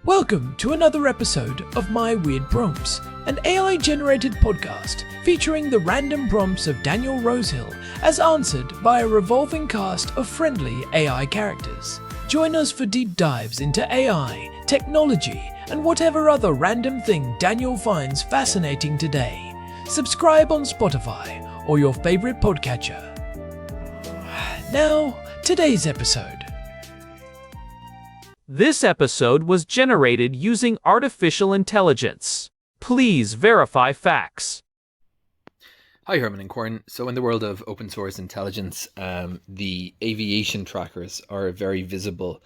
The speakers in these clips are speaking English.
Welcome to another episode of My Weird Prompts, an AI-generated podcast featuring the random prompts of Daniel Rosehill as answered by a revolving cast of friendly AI characters. Join us for deep dives into AI, technology, and whatever other random thing Daniel finds fascinating today. Subscribe on Spotify or your favorite podcatcher. Now, today's episode. This episode was generated using artificial intelligence. Please verify facts. Hi, Herman and Corn. So in the world of open source intelligence, the aviation trackers are a very visible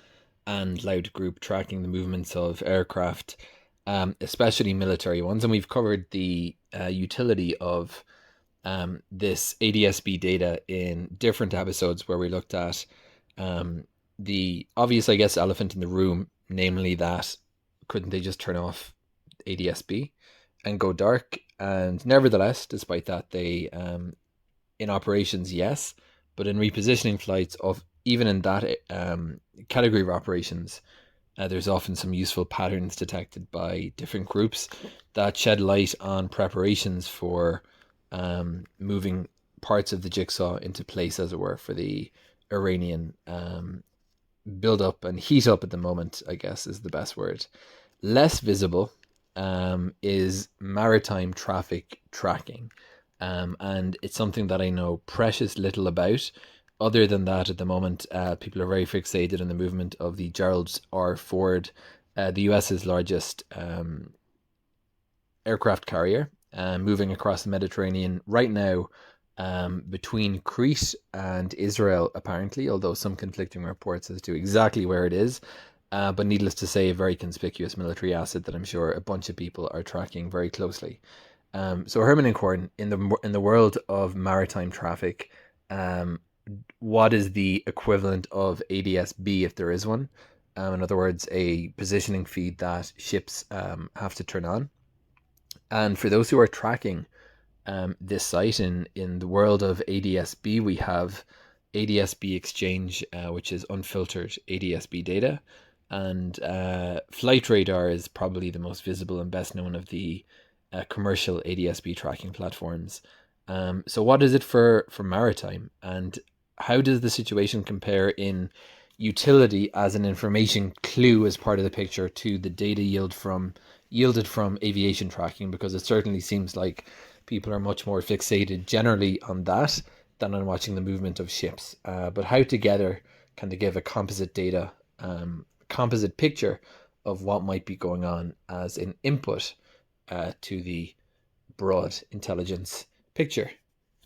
and loud group tracking the movements of aircraft, especially military ones. And we've covered the utility of this ADS-B data in different episodes where we looked at the obvious, I guess, elephant in the room, namely that couldn't they just turn off ADS-B and go dark? And nevertheless, despite that, they in operations, yes, but in repositioning flights, of even in that category of operations, there's often some useful patterns detected by different groups that shed light on preparations for moving parts of the jigsaw into place, as it were, for the Iranian build up and heat up at the moment, I guess is the best word. Less visible is maritime traffic tracking. And it's something that I know precious little about. Other than that, at the moment, people are very fixated on the movement of the Gerald R Ford, the US's largest aircraft carrier, moving across the Mediterranean right now, between Crete and Israel, apparently, although some conflicting reports as to exactly where it is. But needless to say, a very conspicuous military asset that I'm sure a bunch of people are tracking very closely. So Herman and Corn, in the world of maritime traffic, what is the equivalent of ADS-B, if there is one? In other words, a positioning feed that ships have to turn on. And for those who are tracking this site in the world of ADS-B, we have ADS-B Exchange, which is unfiltered ADS-B data, and Flight Radar is probably the most visible and best known of the commercial ADS-B tracking platforms. So what is it for Maritime, and how does the situation compare in utility as an information clue as part of the picture to the data yielded from aviation tracking? Because it certainly seems like people are much more fixated generally on that than on watching the movement of ships. But how together can they give a composite picture of what might be going on as an input to the broad intelligence picture?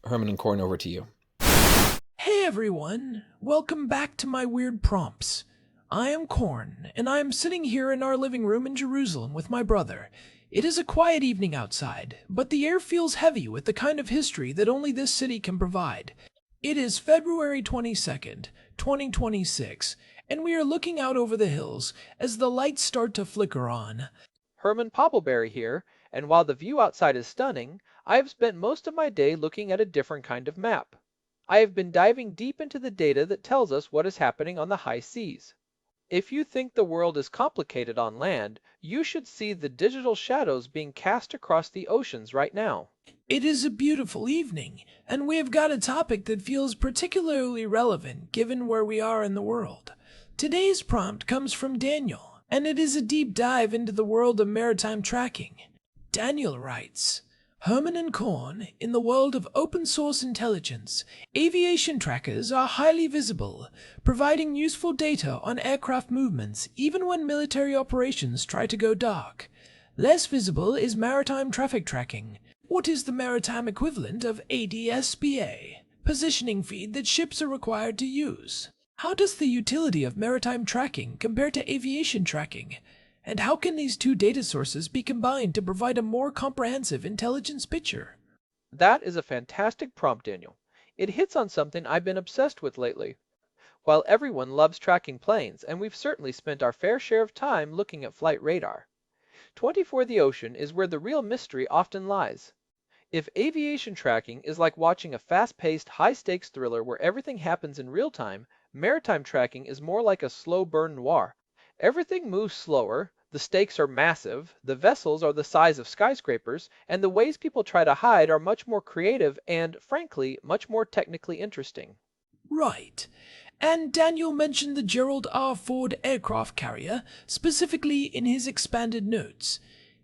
Herman and Corn, over to you. Hey everyone, welcome back to My Weird Prompts. I am Corn, and I am sitting here in our living room in Jerusalem with my brother. It is a quiet evening outside, but the air feels heavy with the kind of history that only this city can provide. It is February 22nd, 2026, and we are looking out over the hills as the lights start to flicker on. Herman Poppleberry here, and while the view outside is stunning, I have spent most of my day looking at a different kind of map. I have been diving deep into the data that tells us what is happening on the high seas. If you think the world is complicated on land, you should see the digital shadows being cast across the oceans right now. It is a beautiful evening, and we have got a topic that feels particularly relevant given where we are in the world. Today's prompt comes from Daniel, and it is a deep dive into the world of maritime tracking. Daniel writes, Herman and Corn, in the world of open source intelligence, aviation trackers are highly visible, providing useful data on aircraft movements even when military operations try to go dark. Less visible is maritime traffic tracking. What is the maritime equivalent of ADS-BA? Positioning feed that ships are required to use. How does the utility of maritime tracking compare to aviation tracking? And how can these two data sources be combined to provide a more comprehensive intelligence picture? That is a fantastic prompt, Daniel. It hits on something I've been obsessed with lately. While everyone loves tracking planes, and we've certainly spent our fair share of time looking at flight radar, 24 the ocean is where the real mystery often lies. If aviation tracking is like watching a fast-paced, high-stakes thriller where everything happens in real time, maritime tracking is more like a slow burn noir. Everything moves slower, The stakes are massive, the vessels are the size of skyscrapers, and the ways people try to hide are much more creative and, frankly, much more technically interesting. Right. And Daniel mentioned the Gerald R. Ford aircraft carrier, specifically in his expanded notes.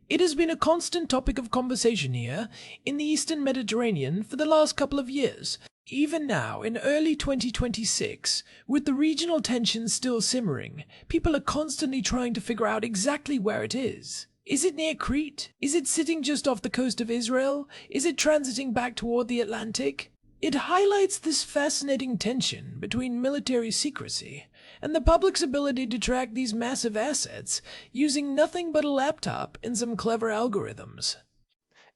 It has been a constant topic of conversation here in the Eastern Mediterranean for the last couple of years. Even now, in early 2026, with the regional tensions still simmering, people are constantly trying to figure out exactly where it is. Is it near Crete? Is it sitting just off the coast of Israel? Is it transiting back toward the Atlantic? It highlights this fascinating tension between military secrecy and the public's ability to track these massive assets using nothing but a laptop and some clever algorithms.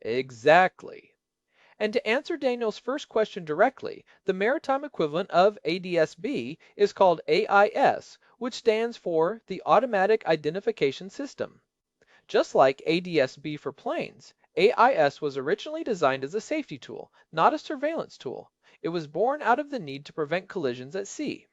Exactly. And to answer Daniel's first question directly, the maritime equivalent of ADS-B is called AIS, which stands for the Automatic Identification System. Just like ADS-B for planes, AIS was originally designed as a safety tool, not a surveillance tool. It was born out of the need to prevent collisions at sea.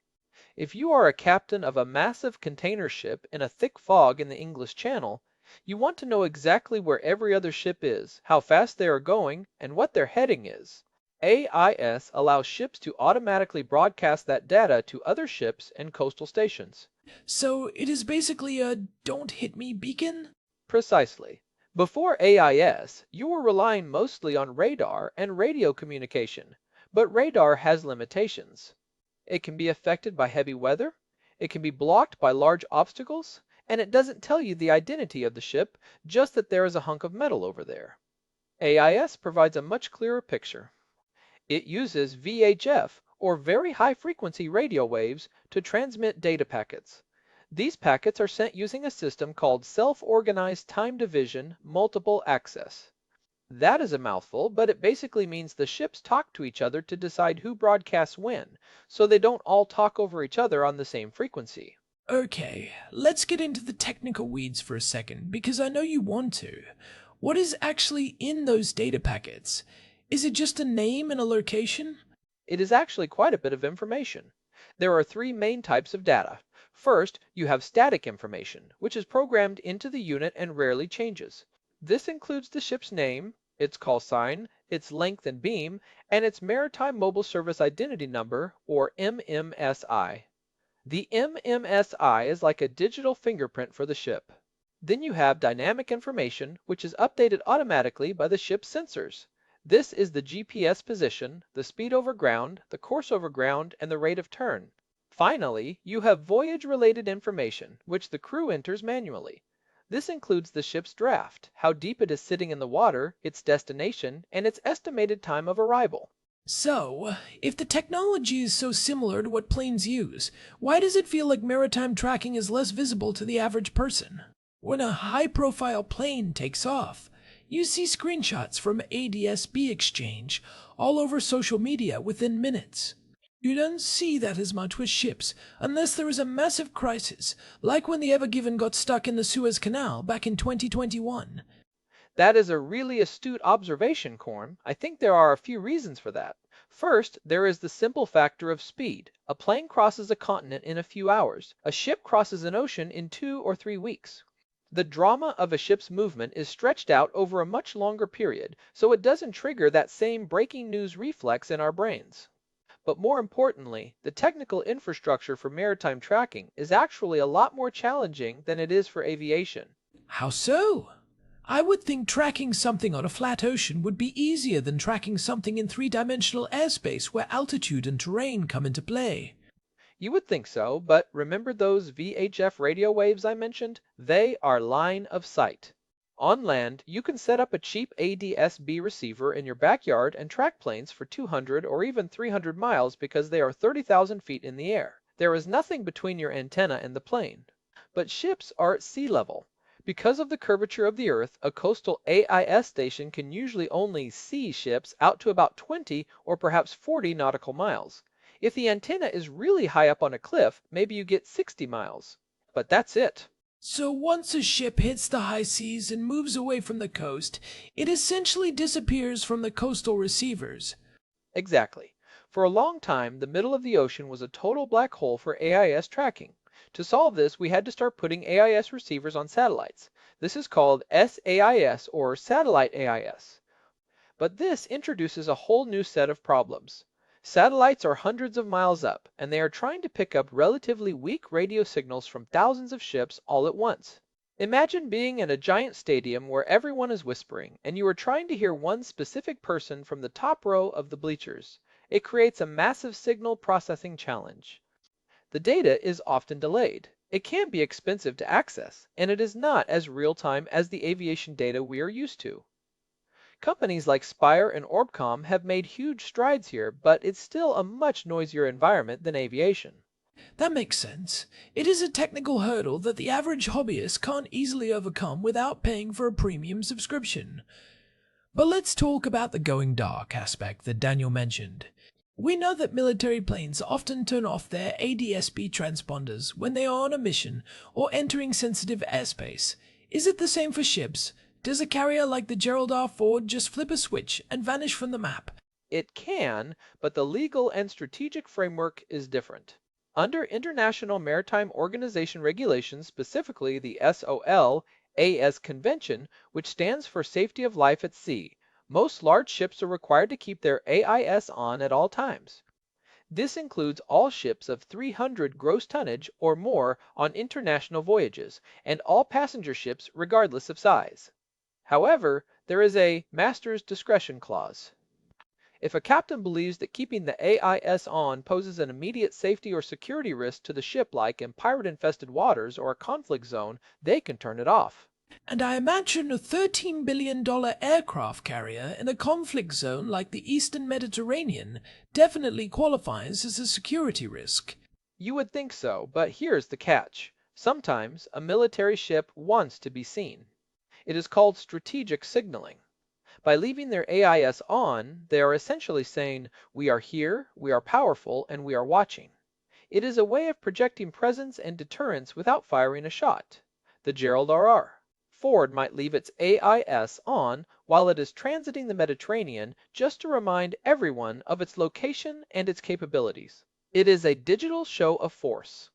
If you are a captain of a massive container ship in a thick fog in the English Channel, you want to know exactly where every other ship is, how fast they are going, and what their heading is. AIS allows ships to automatically broadcast that data to other ships and coastal stations. So it is basically a don't hit me beacon? Precisely. Before AIS, you were relying mostly on radar and radio communication, but radar has limitations. It can be affected by heavy weather, it can be blocked by large obstacles, and it doesn't tell you the identity of the ship, just that there is a hunk of metal over there. AIS provides a much clearer picture. It uses VHF, or very high frequency radio waves, to transmit data packets. These packets are sent using a system called Self-Organized Time Division Multiple Access. That is a mouthful, but it basically means the ships talk to each other to decide who broadcasts when, so they don't all talk over each other on the same frequency. Okay, let's get into the technical weeds for a second, because I know you want to. What is actually in those data packets? Is it just a name and a location? It is actually quite a bit of information. There are three main types of data. First, you have static information, which is programmed into the unit and rarely changes. This includes the ship's name, its call sign, its length and beam, and its Maritime Mobile Service Identity Number, or MMSI. The MMSI is like a digital fingerprint for the ship. Then you have dynamic information, which is updated automatically by the ship's sensors. This is the GPS position, the speed over ground, the course over ground, and the rate of turn. Finally, you have voyage-related information, which the crew enters manually. This includes the ship's draft, how deep it is sitting in the water, its destination, and its estimated time of arrival. So, if the technology is so similar to what planes use, why does it feel like maritime tracking is less visible to the average person? When a high-profile plane takes off, you see screenshots from ADS-B exchange all over social media within minutes. You don't see that as much with ships unless there is a massive crisis, like when the Ever Given got stuck in the Suez Canal back in 2021. That is a really astute observation, Korn. I think there are a few reasons for that. First, there is the simple factor of speed. A plane crosses a continent in a few hours. A ship crosses an ocean in 2 or 3 weeks. The drama of a ship's movement is stretched out over a much longer period, so it doesn't trigger that same breaking news reflex in our brains. But more importantly, the technical infrastructure for maritime tracking is actually a lot more challenging than it is for aviation. How so? I would think tracking something on a flat ocean would be easier than tracking something in three-dimensional airspace where altitude and terrain come into play. You would think so, but remember those VHF radio waves I mentioned? They are line of sight. On land, you can set up a cheap ADS-B receiver in your backyard and track planes for 200 or even 300 miles because they are 30,000 feet in the air. There is nothing between your antenna and the plane. But ships are at sea level. Because of the curvature of the Earth, a coastal AIS station can usually only see ships out to about 20 or perhaps 40 nautical miles. If the antenna is really high up on a cliff, maybe you get 60 miles. But that's it. So once a ship hits the high seas and moves away from the coast, it essentially disappears from the coastal receivers. Exactly. For a long time, the middle of the ocean was a total black hole for AIS tracking. To solve this, we had to start putting AIS receivers on satellites. This is called SAIS, or Satellite AIS. But this introduces a whole new set of problems. Satellites are hundreds of miles up, and they are trying to pick up relatively weak radio signals from thousands of ships all at once. Imagine being in a giant stadium where everyone is whispering, and you are trying to hear one specific person from the top row of the bleachers. It creates a massive signal processing challenge. The data is often delayed. It can be expensive to access, and it is not as real-time as the aviation data we are used to. Companies like Spire and Orbcomm have made huge strides here, but it's still a much noisier environment than aviation. That makes sense. It is a technical hurdle that the average hobbyist can't easily overcome without paying for a premium subscription. But let's talk about the going dark aspect that Daniel mentioned. We know that military planes often turn off their ADS-B transponders when they are on a mission or entering sensitive airspace. Is it the same for ships? Does a carrier like the Gerald R just flip a switch and vanish from the map? It can, but the legal and strategic framework is different. Under International Maritime Organization regulations, specifically the SOL-AS Convention, which stands for Safety of Life at Sea, most large ships are required to keep their AIS on at all times. This includes all ships of 300 gross tonnage or more on international voyages, and all passenger ships regardless of size. However, there is a master's discretion clause. If a captain believes that keeping the AIS on poses an immediate safety or security risk to the ship, like in pirate-infested waters or a conflict zone, they can turn it off. And I imagine a $13 billion aircraft carrier in a conflict zone like the Eastern Mediterranean definitely qualifies as a security risk. You would think so, but here's the catch. Sometimes a military ship wants to be seen. It is called strategic signaling. By leaving their AIS on, they are essentially saying, "We are here, we are powerful, and we are watching." It is a way of projecting presence and deterrence without firing a shot. The Gerald R. Ford might leave its AIS on while it is transiting the Mediterranean just to remind everyone of its location and its capabilities. It is a digital show of force.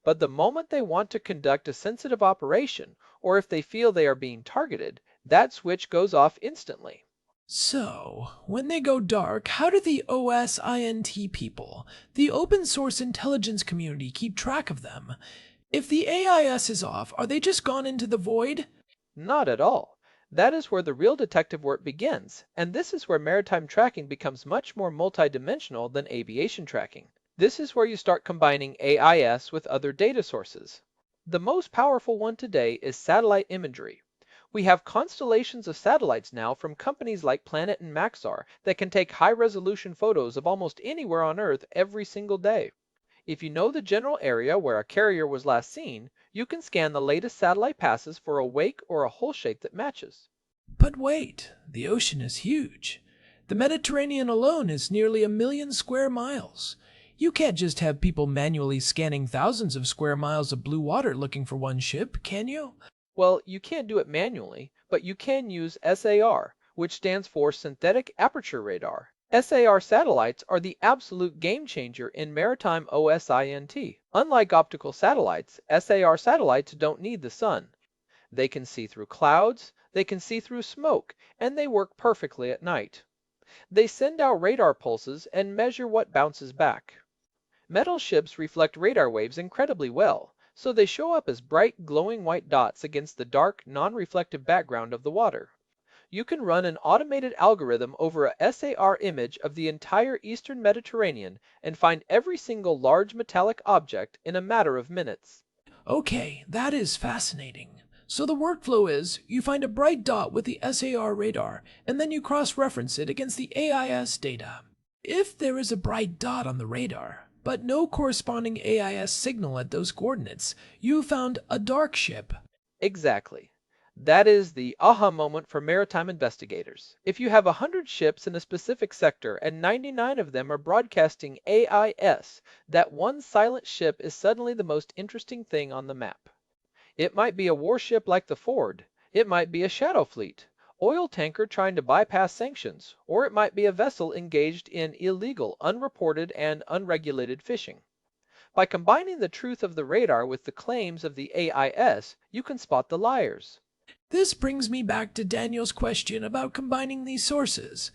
But the moment they want to conduct a sensitive operation, or if they feel they are being targeted, that switch goes off instantly. So, when they go dark, how do the OSINT people, the open source intelligence community, keep track of them? If the AIS is off, are they just gone into the void? Not at all. That is where the real detective work begins, and this is where maritime tracking becomes much more multidimensional than aviation tracking. This is where you start combining AIS with other data sources. The most powerful one today is satellite imagery. We have constellations of satellites now from companies like Planet and Maxar that can take high-resolution photos of almost anywhere on Earth every single day. If you know the general area where a carrier was last seen, you can scan the latest satellite passes for a wake or a hull shape that matches. But wait, the ocean is huge. The Mediterranean alone is nearly 1 million square miles. You can't just have people manually scanning thousands of square miles of blue water looking for one ship, can you? Well, you can't do it manually, but you can use SAR, which stands for Synthetic Aperture Radar. SAR satellites are the absolute game changer in maritime OSINT. Unlike optical satellites, SAR satellites don't need the sun. They can see through clouds, they can see through smoke, and they work perfectly at night. They send out radar pulses and measure what bounces back. Metal ships reflect radar waves incredibly well, so they show up as bright glowing white dots against the dark, non-reflective background of the water. You can run an automated algorithm over a SAR image of the entire Eastern Mediterranean and find every single large metallic object in a matter of minutes. Okay, that is fascinating. So the workflow is, you find a bright dot with the SAR radar, and then you cross-reference it against the AIS data. If there is a bright dot on the radar, but no corresponding AIS signal at those coordinates, you found a dark ship. Exactly. That is the aha moment for maritime investigators. If you have 100 ships in a specific sector and 99 of them are broadcasting AIS, that one silent ship is suddenly the most interesting thing on the map. It might be a warship like the Ford. It might be a shadow fleet, oil tanker trying to bypass sanctions, or it might be a vessel engaged in illegal, unreported, and unregulated fishing. By combining the truth of the radar with the claims of the AIS, you can spot the liars. This brings me back to Daniel's question about combining these sources.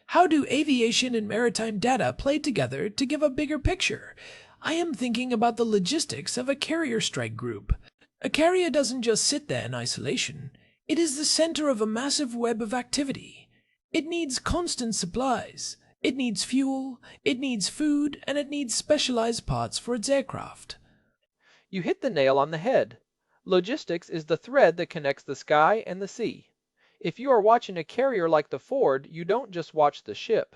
How do aviation and maritime data play together to give a bigger picture? I am thinking about the logistics of a carrier strike group. A carrier doesn't just sit there in isolation. It is the center of a massive web of activity. It needs constant supplies. It needs fuel, it needs food, and it needs specialized parts for its aircraft. You hit the nail on the head. Logistics is the thread that connects the sky and the sea. If you are watching a carrier like the Ford, you don't just watch the ship.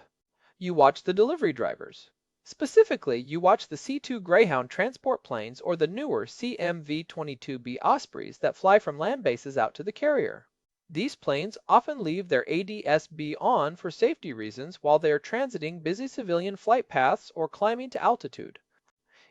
You watch the delivery drivers. Specifically, you watch the C-2 Greyhound transport planes or the newer CMV-22B Ospreys that fly from land bases out to the carrier. These planes often leave their ADS-B on for safety reasons while they are transiting busy civilian flight paths or climbing to altitude.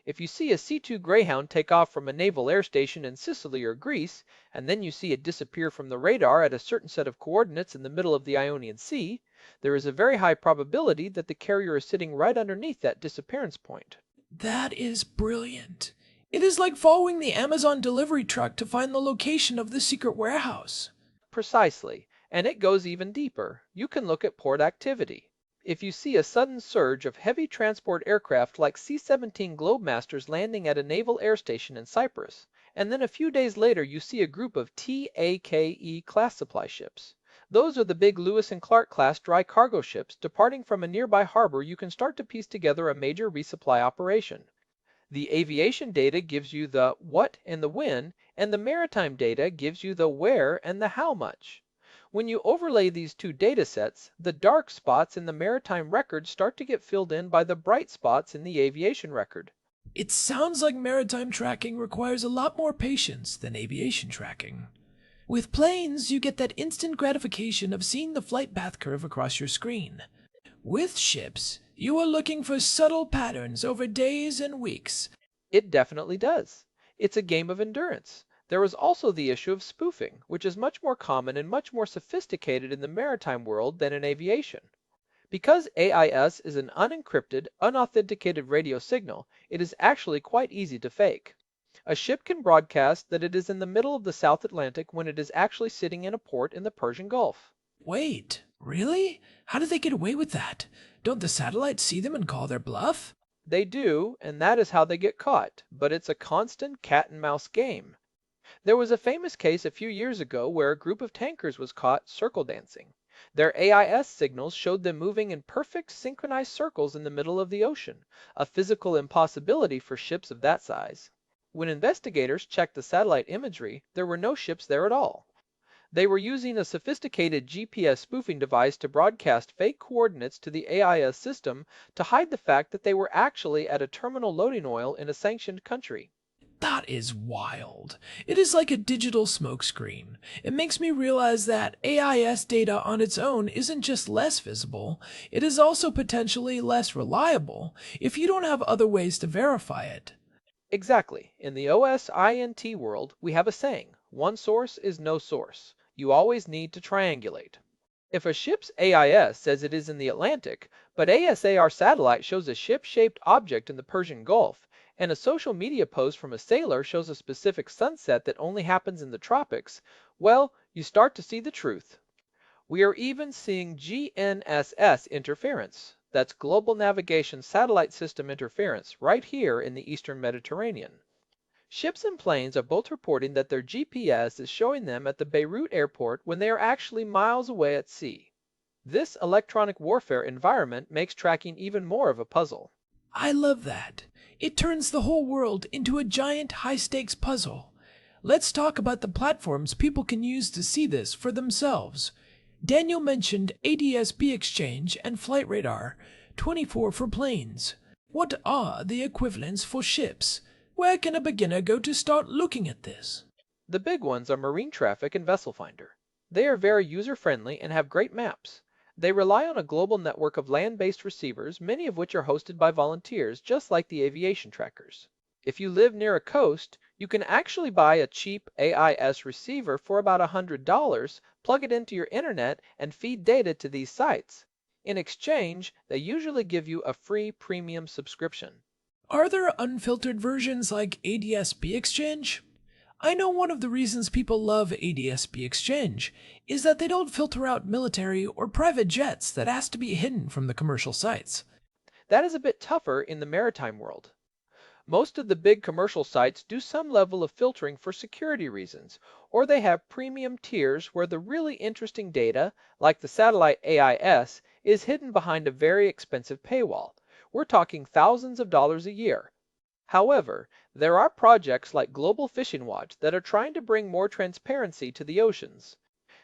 If you see a C-2 Greyhound take off from a naval air station in Sicily or Greece, and then you see it disappear from the radar at a certain set of coordinates in the middle of the Ionian Sea, there is a very high probability that the carrier is sitting right underneath that disappearance point. That is brilliant. It is like following the Amazon delivery truck to find the location of the secret warehouse. Precisely, and it goes even deeper. You can look at port activity. If you see a sudden surge of heavy transport aircraft like C-17 Globemasters landing at a naval air station in Cyprus, and then a few days later you see a group of TAKE class supply ships. Those are the big Lewis and Clark class dry cargo ships departing from a nearby harbor. You can start to piece together a major resupply operation. The aviation data gives you the what and the when, and the maritime data gives you the where and the how much. When you overlay these two data sets, the dark spots in the maritime record start to get filled in by the bright spots in the aviation record. It sounds like maritime tracking requires a lot more patience than aviation tracking. With planes, you get that instant gratification of seeing the flight path curve across your screen. With ships, you are looking for subtle patterns over days and weeks. It definitely does. It's a game of endurance. There is also the issue of spoofing, which is much more common and much more sophisticated in the maritime world than in aviation. Because AIS is an unencrypted, unauthenticated radio signal, it is actually quite easy to fake. A ship can broadcast that it is in the middle of the South Atlantic when it is actually sitting in a port in the Persian Gulf. Wait, really? How do they get away with that? Don't the satellites see them and call their bluff? They do, and that is how they get caught, but it's a constant cat and mouse game. There was a famous case a few years ago where a group of tankers was caught circle dancing. Their AIS signals showed them moving in perfect synchronized circles in the middle of the ocean, a physical impossibility for ships of that size. When investigators checked the satellite imagery, there were no ships there at all. They were using a sophisticated GPS spoofing device to broadcast fake coordinates to the AIS system to hide the fact that they were actually at a terminal loading oil in a sanctioned country. That is wild. It is like a digital smokescreen. It makes me realize that AIS data on its own isn't just less visible, it is also potentially less reliable if you don't have other ways to verify it. Exactly. In the OSINT world, we have a saying, one source is no source. You always need to triangulate. If a ship's AIS says it is in the Atlantic, but ASAR satellite shows a ship-shaped object in the Persian Gulf, and a social media post from a sailor shows a specific sunset that only happens in the tropics, well, you start to see the truth. We are even seeing GNSS interference. That's Global Navigation Satellite System interference right here in the Eastern Mediterranean. Ships and planes are both reporting that their GPS is showing them at the Beirut airport when they are actually miles away at sea. This electronic warfare environment makes tracking even more of a puzzle. I love that. It turns the whole world into a giant high-stakes puzzle. Let's talk about the platforms people can use to see this for themselves. Daniel mentioned ADS-B Exchange and Flight Radar, 24 for planes. What are the equivalents for ships? Where can a beginner go to start looking at this? The big ones are Marine Traffic and Vessel Finder. They are very user-friendly and have great maps. They rely on a global network of land-based receivers, many of which are hosted by volunteers, just like the aviation trackers. If you live near a coast, you can actually buy a cheap AIS receiver for about $100, plug it into your internet, and feed data to these sites. In exchange, they usually give you a free premium subscription. Are there unfiltered versions like ADS-B Exchange? I know one of the reasons people love ADS-B Exchange is that they don't filter out military or private jets that has to be hidden from the commercial sites. That is a bit tougher in the maritime world. Most of the big commercial sites do some level of filtering for security reasons, or they have premium tiers where the really interesting data, like the satellite AIS, is hidden behind a very expensive paywall. We're talking thousands of dollars a year. However, there are projects like Global Fishing Watch that are trying to bring more transparency to the oceans.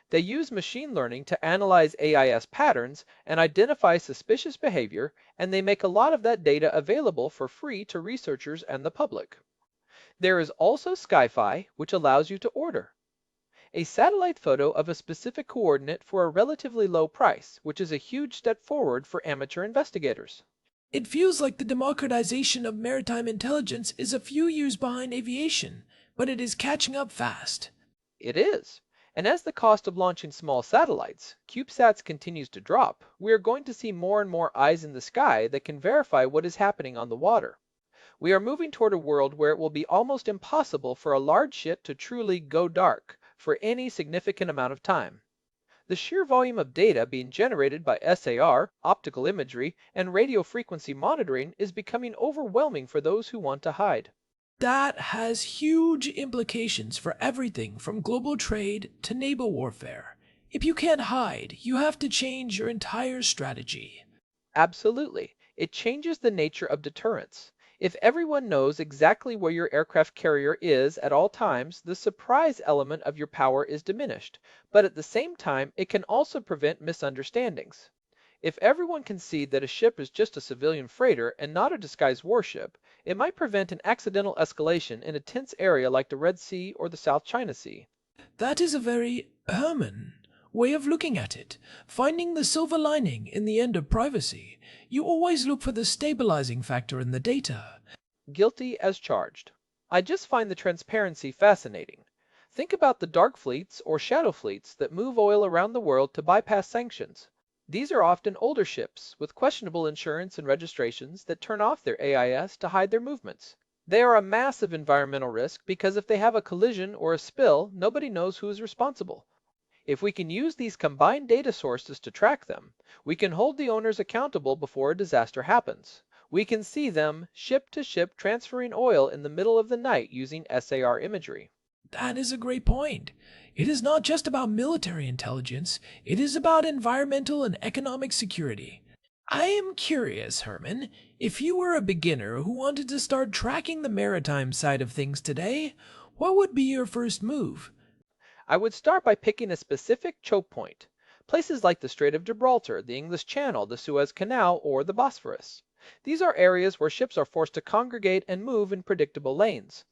They use machine learning to analyze AIS patterns and identify suspicious behavior, and they make a lot of that data available for free to researchers and the public. There is also SkyFi, which allows you to order a satellite photo of a specific coordinate for a relatively low price, which is a huge step forward for amateur investigators. It feels like the democratization of maritime intelligence is a few years behind aviation, but it is catching up fast. It is. And as the cost of launching small satellites, CubeSats, continues to drop, we are going to see more and more eyes in the sky that can verify what is happening on the water. We are moving toward a world where it will be almost impossible for a large ship to truly go dark for any significant amount of time. The sheer volume of data being generated by SAR, optical imagery, and radio frequency monitoring is becoming overwhelming for those who want to hide. That has huge implications for everything from global trade to naval warfare. If you can't hide, you have to change your entire strategy. Absolutely. It changes the nature of deterrence. If everyone knows exactly where your aircraft carrier is at all times, the surprise element of your power is diminished, but at the same time, it can also prevent misunderstandings. If everyone can see that a ship is just a civilian freighter and not a disguised warship, it might prevent an accidental escalation in a tense area like the Red Sea or the South China Sea. That is a very Herman way of looking at it, finding the silver lining in the end of privacy. You always look for the stabilizing factor in the data. Guilty as charged. I just find the transparency fascinating. Think about the dark fleets or shadow fleets that move oil around the world to bypass sanctions. These are often older ships with questionable insurance and registrations that turn off their AIS to hide their movements. They are a massive environmental risk because if they have a collision or a spill, nobody knows who is responsible. If we can use these combined data sources to track them, we can hold the owners accountable before a disaster happens. We can see them ship to ship transferring oil in the middle of the night using SAR imagery. That is a great point. It is not just about military intelligence, it is about environmental and economic security. I am curious, Herman, if you were a beginner who wanted to start tracking the maritime side of things today, what would be your first move? I would start by picking a specific choke point. Places like the Strait of Gibraltar, the English Channel, the Suez Canal, or the Bosphorus. These are areas where ships are forced to congregate and move in predictable lanes.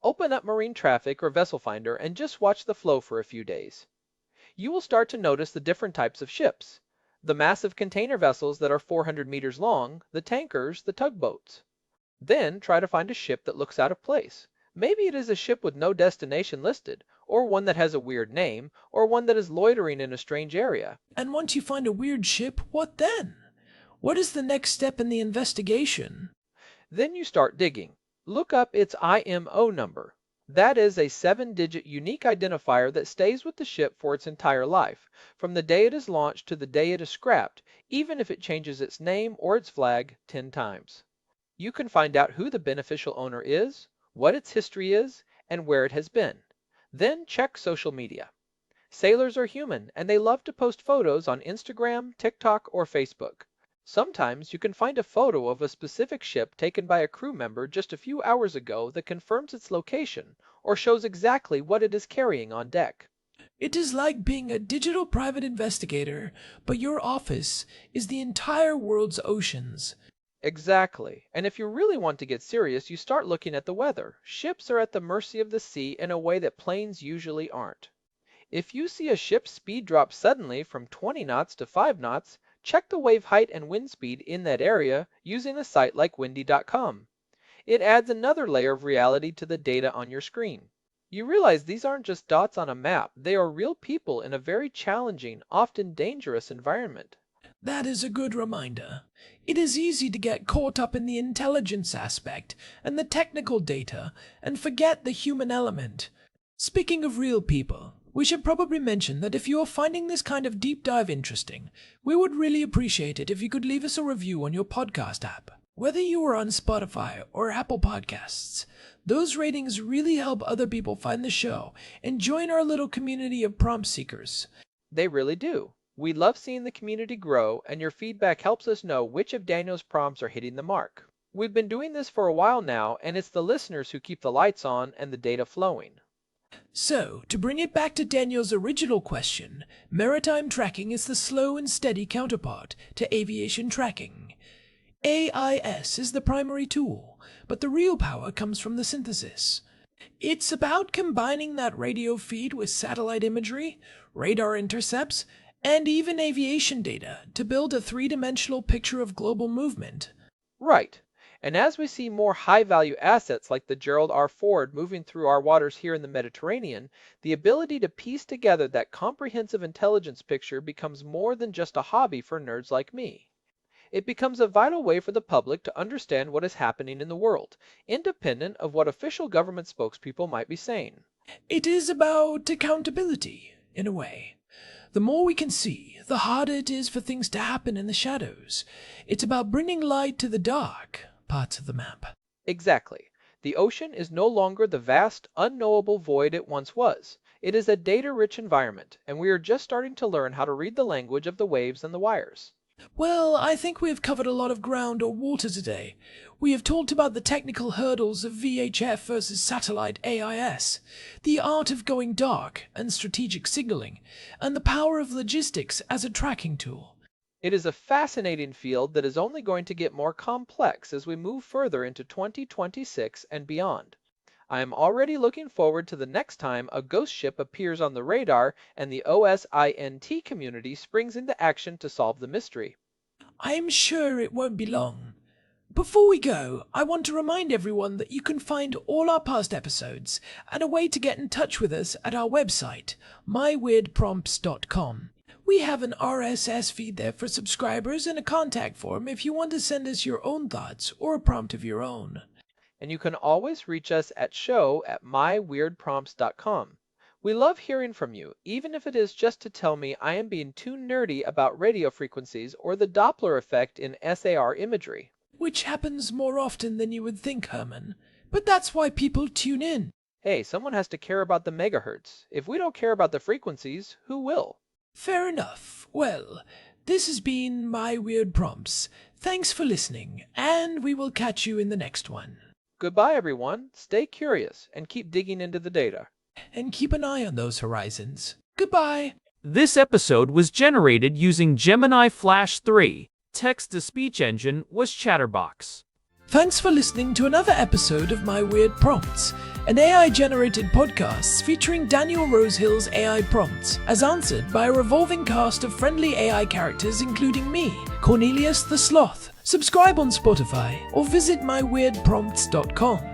Open up Marine Traffic or Vessel Finder and just watch the flow for a few days. You will start to notice the different types of ships. The massive container vessels that are 400 meters long, the tankers, the tugboats. Then try to find a ship that looks out of place. Maybe it is a ship with no destination listed, or one that has a weird name, or one that is loitering in a strange area. And once you find a weird ship, what then? What is the next step in the investigation? Then you start digging. Look up its IMO number. That is a 7-digit unique identifier that stays with the ship for its entire life, from the day it is launched to the day it is scrapped, even if it changes its name or its flag 10 times. You can find out who the beneficial owner is, what its history is, and where it has been. Then check social media. Sailors are human, and they love to post photos on Instagram, TikTok, or Facebook. Sometimes you can find a photo of a specific ship taken by a crew member just a few hours ago that confirms its location, or shows exactly what it is carrying on deck. It is like being a digital private investigator, but your office is the entire world's oceans. Exactly. And if you really want to get serious, you start looking at the weather. Ships are at the mercy of the sea in a way that planes usually aren't. If you see a ship's speed drop suddenly from 20 knots to 5 knots, check the wave height and wind speed in that area using a site like windy.com. It adds another layer of reality to the data on your screen. You realize these aren't just dots on a map, they are real people in a very challenging, often dangerous environment. That is a good reminder. It is easy to get caught up in the intelligence aspect and the technical data and forget the human element. Speaking of real people, we should probably mention that if you are finding this kind of deep dive interesting, we would really appreciate it if you could leave us a review on your podcast app. Whether you are on Spotify or Apple Podcasts, those ratings really help other people find the show and join our little community of prompt seekers. They really do. We love seeing the community grow, and your feedback helps us know which of Daniel's prompts are hitting the mark. We've been doing this for a while now, and it's the listeners who keep the lights on and the data flowing. So, to bring it back to Daniel's original question, maritime tracking is the slow and steady counterpart to aviation tracking. AIS is the primary tool, but the real power comes from the synthesis. It's about combining that radio feed with satellite imagery, radar intercepts, and even aviation data to build a three-dimensional picture of global movement. Right. And as we see more high-value assets like the Gerald R moving through our waters here in the Mediterranean, the ability to piece together that comprehensive intelligence picture becomes more than just a hobby for nerds like me. It becomes a vital way for the public to understand what is happening in the world, independent of what official government spokespeople might be saying. It is about accountability, in a way. The more we can see, the harder it is for things to happen in the shadows. It's about bringing light to the dark parts of the map. Exactly. The ocean is no longer the vast, unknowable void it once was. It is a data-rich environment, and we are just starting to learn how to read the language of the waves and the wires. Well, I think we have covered a lot of ground or water today. We have talked about the technical hurdles of VHF versus satellite AIS, the art of going dark and strategic signaling, and the power of logistics as a tracking tool. It is a fascinating field that is only going to get more complex as we move further into 2026 and beyond. I am already looking forward to the next time a ghost ship appears on the radar and the OSINT community springs into action to solve the mystery. I'm sure it won't be long. Before we go, I want to remind everyone that you can find all our past episodes and a way to get in touch with us at our website, myweirdprompts.com. We have an RSS feed there for subscribers and a contact form if you want to send us your own thoughts or a prompt of your own. And you can always reach us at show@myweirdprompts.com. We love hearing from you, even if it is just to tell me I am being too nerdy about radio frequencies or the Doppler effect in SAR imagery. Which happens more often than you would think, Herman. But that's why people tune in. Hey, someone has to care about the megahertz. If we don't care about the frequencies, who will? Fair enough. Well, this has been My Weird Prompts. Thanks for listening, and we will catch you in the next one. Goodbye, everyone. Stay curious and keep digging into the data. And keep an eye on those horizons. Goodbye. This episode was generated using Gemini Flash 3. Text-to-speech engine was Chatterbox. Thanks for listening to another episode of My Weird Prompts, an AI-generated podcast featuring Daniel Rosehill's AI prompts, as answered by a revolving cast of friendly AI characters including me, Cornelius the Sloth. Subscribe on Spotify or visit myweirdprompts.com.